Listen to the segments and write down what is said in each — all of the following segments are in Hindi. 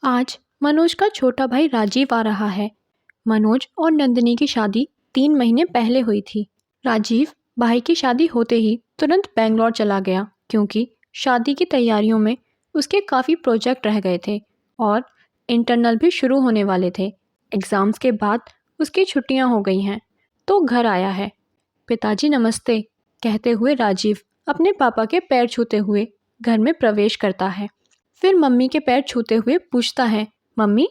आज मनोज का छोटा भाई राजीव आ रहा है। मनोज और नंदिनी की शादी 3 महीने पहले हुई थी। राजीव भाई की शादी होते ही तुरंत बेंगलोर चला गया क्योंकि शादी की तैयारियों में उसके काफ़ी प्रोजेक्ट रह गए थे और इंटरनल भी शुरू होने वाले थे। एग्ज़ाम्स के बाद उसकी छुट्टियां हो गई हैं तो घर आया है। पिताजी नमस्ते कहते हुए राजीव अपने पापा के पैर छूते हुए घर में प्रवेश करता है। फिर मम्मी के पैर छूते हुए पूछता है, मम्मी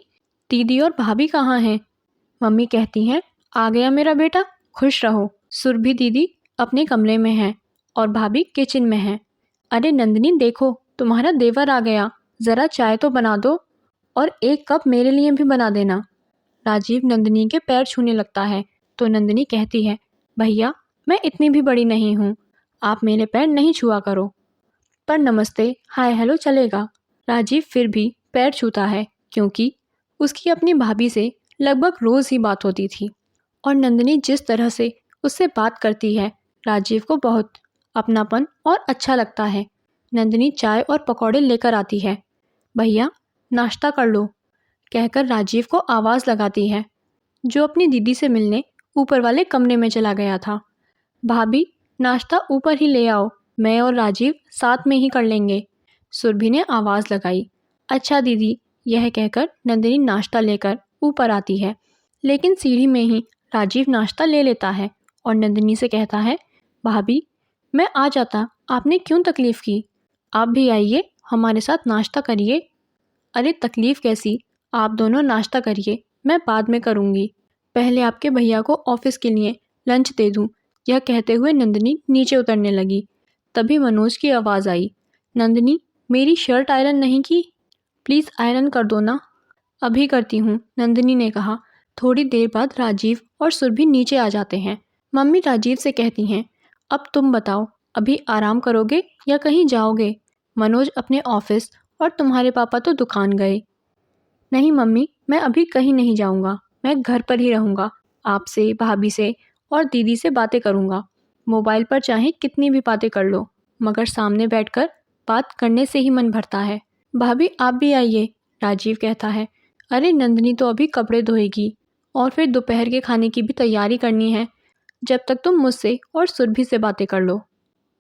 दीदी और भाभी कहाँ हैं? मम्मी कहती हैं, आ गया मेरा बेटा, खुश रहो। सुरभि दीदी अपने कमरे में है और भाभी किचन में है। अरे नंदिनी देखो, तुम्हारा देवर आ गया, ज़रा चाय तो बना दो और एक कप मेरे लिए भी बना देना। राजीव नंदिनी के पैर छूने लगता है तो नंदिनी कहती है, भैया मैं इतनी भी बड़ी नहीं हूँ, आप मेरे पैर नहीं छुआ करो। पर नमस्ते हाय हेलो चलेगा। राजीव फिर भी पैर छूता है क्योंकि उसकी अपनी भाभी से लगभग रोज़ ही बात होती थी और नंदिनी जिस तरह से उससे बात करती है राजीव को बहुत अपनापन और अच्छा लगता है। नंदिनी चाय और पकौड़े लेकर आती है। भैया नाश्ता कर लो कहकर राजीव को आवाज़ लगाती है, जो अपनी दीदी से मिलने ऊपर वाले कमरे में चला गया था। भाभी नाश्ता ऊपर ही ले आओ, मैं और राजीव साथ में ही कर लेंगे, सुरभि ने आवाज़ लगाई। अच्छा दीदी, यह कहकर नंदिनी नाश्ता लेकर ऊपर आती है, लेकिन सीढ़ी में ही राजीव नाश्ता ले लेता है और नंदिनी से कहता है, भाभी मैं आ जाता, आपने क्यों तकलीफ़ की? आप भी आइए, हमारे साथ नाश्ता करिए। अरे तकलीफ़ कैसी, आप दोनों नाश्ता करिए, मैं बाद में करूँगी, पहले आपके भैया को ऑफिस के लिए लंच दे दूँ। यह कहते हुए नंदिनी नीचे उतरने लगी। तभी मनोज की आवाज़ आई, नंदिनी मेरी शर्ट आयरन नहीं की, प्लीज़ आयरन कर दो ना। अभी करती हूँ, नंदिनी ने कहा। थोड़ी देर बाद राजीव और सुरभि नीचे आ जाते हैं। मम्मी राजीव से कहती हैं, अब तुम बताओ, अभी आराम करोगे या कहीं जाओगे? मनोज अपने ऑफिस और तुम्हारे पापा तो दुकान गए। नहीं मम्मी, मैं अभी कहीं नहीं जाऊँगा, मैं घर पर ही रहूँगा, आपसे भाभी से और दीदी से बातें करूँगा। मोबाइल पर चाहे कितनी भी बातें कर लो, मगर सामने बैठकर बात करने से ही मन भरता है। भाभी आप भी आइए, राजीव कहता है। अरे नंदिनी तो अभी कपड़े धोएगी और फिर दोपहर के खाने की भी तैयारी करनी है, जब तक तुम मुझसे और सुरभि से बातें कर लो,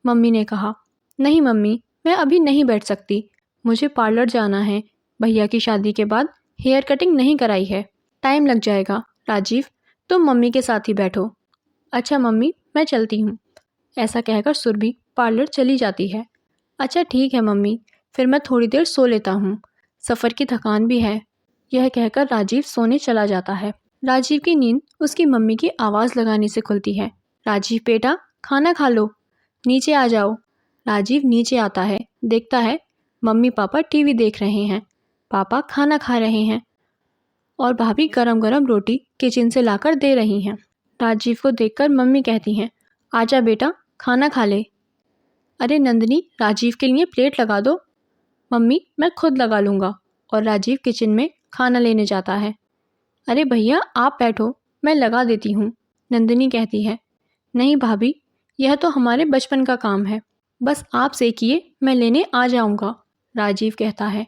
मम्मी ने कहा। नहीं मम्मी, मैं अभी नहीं बैठ सकती, मुझे पार्लर जाना है, भैया की शादी के बाद हेयर कटिंग नहीं कराई है, टाइम लग जाएगा। राजीव तुम मम्मी के साथ ही बैठो। अच्छा मम्मी, मैं चलती हूँ, ऐसा कहकर सुरभि पार्लर चली जाती है। अच्छा ठीक है मम्मी, फिर मैं थोड़ी देर सो लेता हूँ, सफ़र की थकान भी है, यह कहकर राजीव सोने चला जाता है। राजीव की नींद उसकी मम्मी की आवाज़ लगाने से खुलती है। राजीव बेटा खाना खा लो, नीचे आ जाओ। राजीव नीचे आता है, देखता है मम्मी पापा टीवी देख रहे हैं, पापा खाना खा रहे हैं और भाभी गरम गरम रोटी किचन से लाकर दे रही हैं। राजीव को देखकर मम्मी कहती हैं, आजा बेटा खाना खा ले। अरे नंदिनी राजीव के लिए प्लेट लगा दो। मम्मी मैं खुद लगा लूँगा, और राजीव किचन में खाना लेने जाता है। अरे भैया आप बैठो, मैं लगा देती हूँ, नंदिनी कहती है। नहीं भाभी, यह तो हमारे बचपन का काम है, बस आप सेकिए, मैं लेने आ जाऊँगा, राजीव कहता है।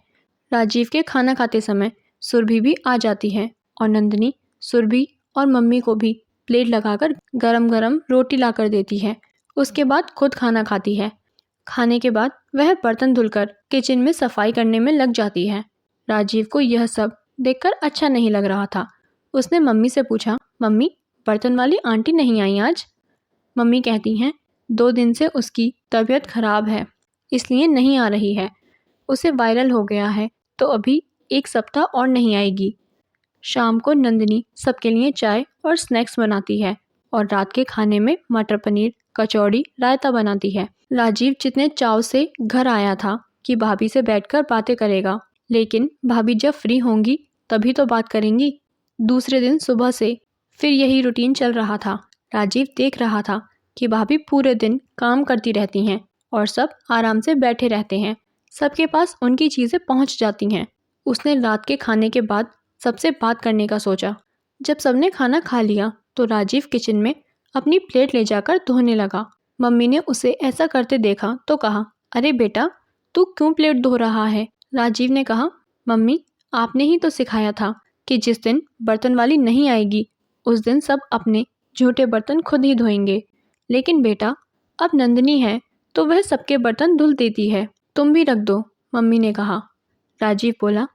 राजीव के खाना खाते समय सुरभि भी आ जाती है और नंदिनी सुरभि और मम्मी को भी प्लेट लगाकर गरम गरम रोटी लाकर देती है। उसके बाद खुद खाना खाती है। खाने के बाद वह बर्तन धुलकर किचन में सफाई करने में लग जाती है। राजीव को यह सब देखकर अच्छा नहीं लग रहा था। उसने मम्मी से पूछा, मम्मी बर्तन वाली आंटी नहीं आई आज? मम्मी कहती हैं, 2 दिन से उसकी तबीयत खराब है, इसलिए नहीं आ रही है, उसे वायरल हो गया है, तो अभी 1 सप्ताह और नहीं आएगी। शाम को नंदिनी सबके लिए चाय और स्नैक्स बनाती है और रात के खाने में मटर पनीर, कचौड़ी, रायता बनाती है। राजीव जितने चाव से घर आया था कि भाभी से बैठकर बातें करेगा, लेकिन भाभी जब फ्री होंगी तभी तो बात करेंगी। दूसरे दिन सुबह से फिर यही रूटीन चल रहा था। राजीव देख रहा था कि भाभी पूरे दिन काम करती रहती हैं और सब आराम से बैठे रहते हैं, सबके पास उनकी चीज़ें पहुंच जाती हैं। उसने रात के खाने के बाद सबसे बात करने का सोचा। जब सबने खाना खा लिया तो राजीव किचन में अपनी प्लेट ले जाकर धोने लगा। मम्मी ने उसे ऐसा करते देखा तो कहा, अरे बेटा तू क्यों प्लेट धो रहा है? राजीव ने कहा, मम्मी आपने ही तो सिखाया था कि जिस दिन बर्तन वाली नहीं आएगी उस दिन सब अपने झूठे बर्तन खुद ही धोएंगे। लेकिन बेटा, अब नंदिनी है तो वह सबके बर्तन धुल देती है, तुम भी रख दो, मम्मी ने कहा। राजीव बोला,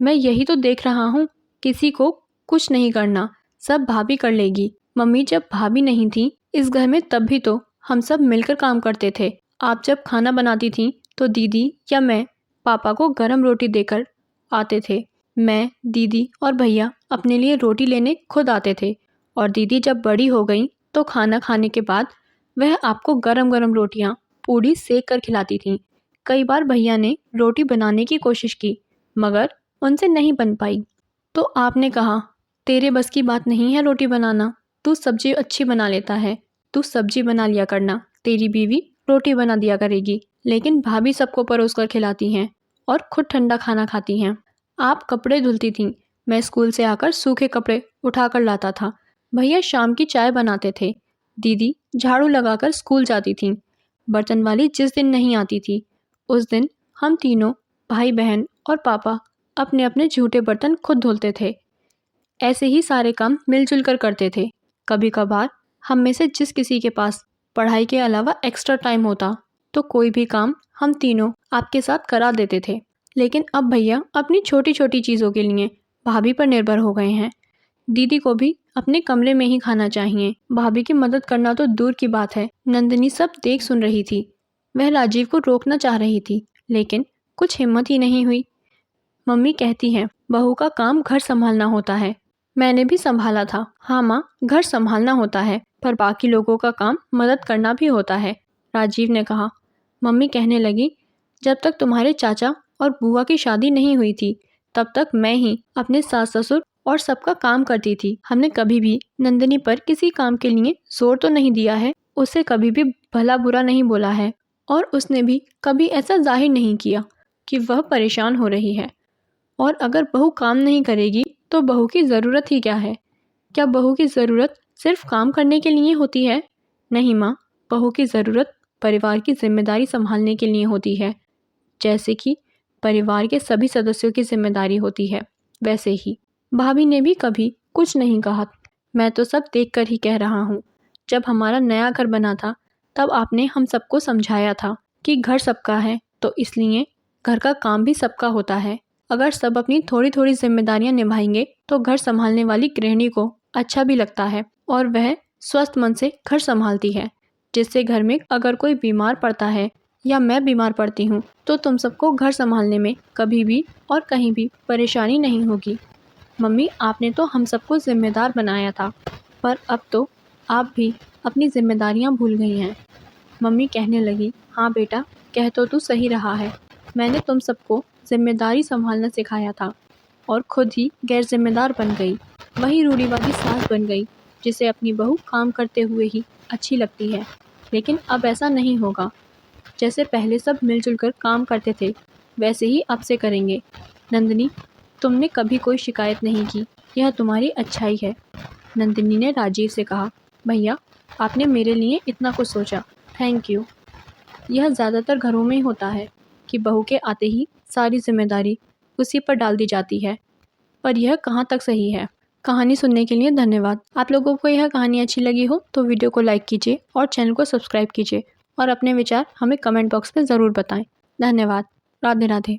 मैं यही तो देख रहा हूँ, किसी को कुछ नहीं करना, सब भाभी कर लेगी। मम्मी, जब भाभी नहीं थी इस घर में तब भी तो हम सब मिलकर काम करते थे। आप जब खाना बनाती थी तो दीदी या मैं पापा को गरम रोटी देकर आते थे। मैं, दीदी और भैया अपने लिए रोटी लेने खुद आते थे और दीदी जब बड़ी हो गई तो खाना खाने के बाद वह आपको गरम गरम रोटियां पूड़ी सेक कर खिलाती थी। कई बार भैया ने रोटी बनाने की कोशिश की मगर उनसे नहीं बन पाई। तो आपने कहा, तेरे बस की बात नहीं है रोटी बनाना, तू सब्जी अच्छी बना लेता है, तू सब्जी बना लिया करना, तेरी बीवी रोटी बना दिया करेगी। लेकिन भाभी सबको परोस कर खिलाती हैं और खुद ठंडा खाना खाती हैं। आप कपड़े धुलती थीं, मैं स्कूल से आकर सूखे कपड़े उठा कर लाता था। भैया शाम की चाय बनाते थे, दीदी झाड़ू लगाकर स्कूल जाती थीं। बर्तन वाली जिस दिन नहीं आती थी उस दिन हम तीनों भाई बहन और पापा अपने अपने झूठे बर्तन खुद धुलते थे। ऐसे ही सारे काम मिलजुल कर करते थे। कभी कभार हम में से जिस किसी के पास पढ़ाई के अलावा एक्स्ट्रा टाइम होता तो कोई भी काम हम तीनों आपके साथ करा देते थे। लेकिन अब भैया अपनी छोटी छोटी चीज़ों के लिए भाभी पर निर्भर हो गए हैं। दीदी को भी अपने कमरे में ही खाना चाहिए, भाभी की मदद करना तो दूर की बात है। नंदिनी सब देख सुन रही थी। वह राजीव को रोकना चाह रही थी लेकिन कुछ हिम्मत ही नहीं हुई। मम्मी कहती हैं, बहू का काम घर संभालना होता है। मैंने भी संभाला था। हाँ माँ, घर संभालना होता है पर बाकी लोगों का काम मदद करना भी होता है, राजीव ने कहा। मम्मी कहने लगी, जब तक तुम्हारे चाचा और बुआ की शादी नहीं हुई थी तब तक मैं ही अपने सास ससुर और सबका काम करती थी। हमने कभी भी नंदिनी पर किसी काम के लिए जोर तो नहीं दिया है, उसे कभी भी भला बुरा नहीं बोला है और उसने भी कभी ऐसा जाहिर नहीं किया कि वह परेशान हो रही है। और अगर बहू काम नहीं करेगी तो बहू की ज़रूरत ही क्या है? क्या बहू की ज़रूरत सिर्फ काम करने के लिए होती है? नहीं माँ, बहू की ज़रूरत परिवार की जिम्मेदारी संभालने के लिए होती है। जैसे कि परिवार के सभी सदस्यों की जिम्मेदारी होती है वैसे ही। भाभी ने भी कभी कुछ नहीं कहा, मैं तो सब देख कर ही कह रहा हूँ। जब हमारा नया घर बना था तब आपने हम सबको समझाया था कि घर सबका है तो इसलिए घर का काम भी सबका होता है। अगर सब अपनी थोड़ी थोड़ी जिम्मेदारियां निभाएंगे तो घर संभालने वाली गृहिणी को अच्छा भी लगता है और वह स्वस्थ मन से घर संभालती है, जिससे घर में अगर कोई बीमार पड़ता है या मैं बीमार पड़ती हूँ तो तुम सबको घर संभालने में कभी भी और कहीं भी परेशानी नहीं होगी। मम्मी, आपने तो हम सबको जिम्मेदार बनाया था पर अब तो आप भी अपनी जिम्मेदारियां भूल गई हैं। मम्मी कहने लगी, हाँ बेटा, कह तो तू सही रहा है। मैंने तुम सबको जिम्मेदारी संभालना सिखाया था और खुद ही गैर जिम्मेदार बन गई। वही रूढ़िवादी सास बन गई जिसे अपनी बहू काम करते हुए ही अच्छी लगती है। लेकिन अब ऐसा नहीं होगा। जैसे पहले सब मिलजुल कर काम करते थे वैसे ही अब से करेंगे। नंदिनी, तुमने कभी कोई शिकायत नहीं की, यह तुम्हारी अच्छाई है। नंदिनी ने राजीव से कहा, भैया आपने मेरे लिए इतना कुछ सोचा, थैंक यू। यह ज़्यादातर घरों में ही होता है कि बहू के आते ही सारी जिम्मेदारी उसी पर डाल दी जाती है, पर यह कहाँ तक सही है। कहानी सुनने के लिए धन्यवाद। आप लोगों को यह कहानी अच्छी लगी हो तो वीडियो को लाइक कीजिए और चैनल को सब्सक्राइब कीजिए और अपने विचार हमें कमेंट बॉक्स में ज़रूर बताएं। धन्यवाद। राधे राधे।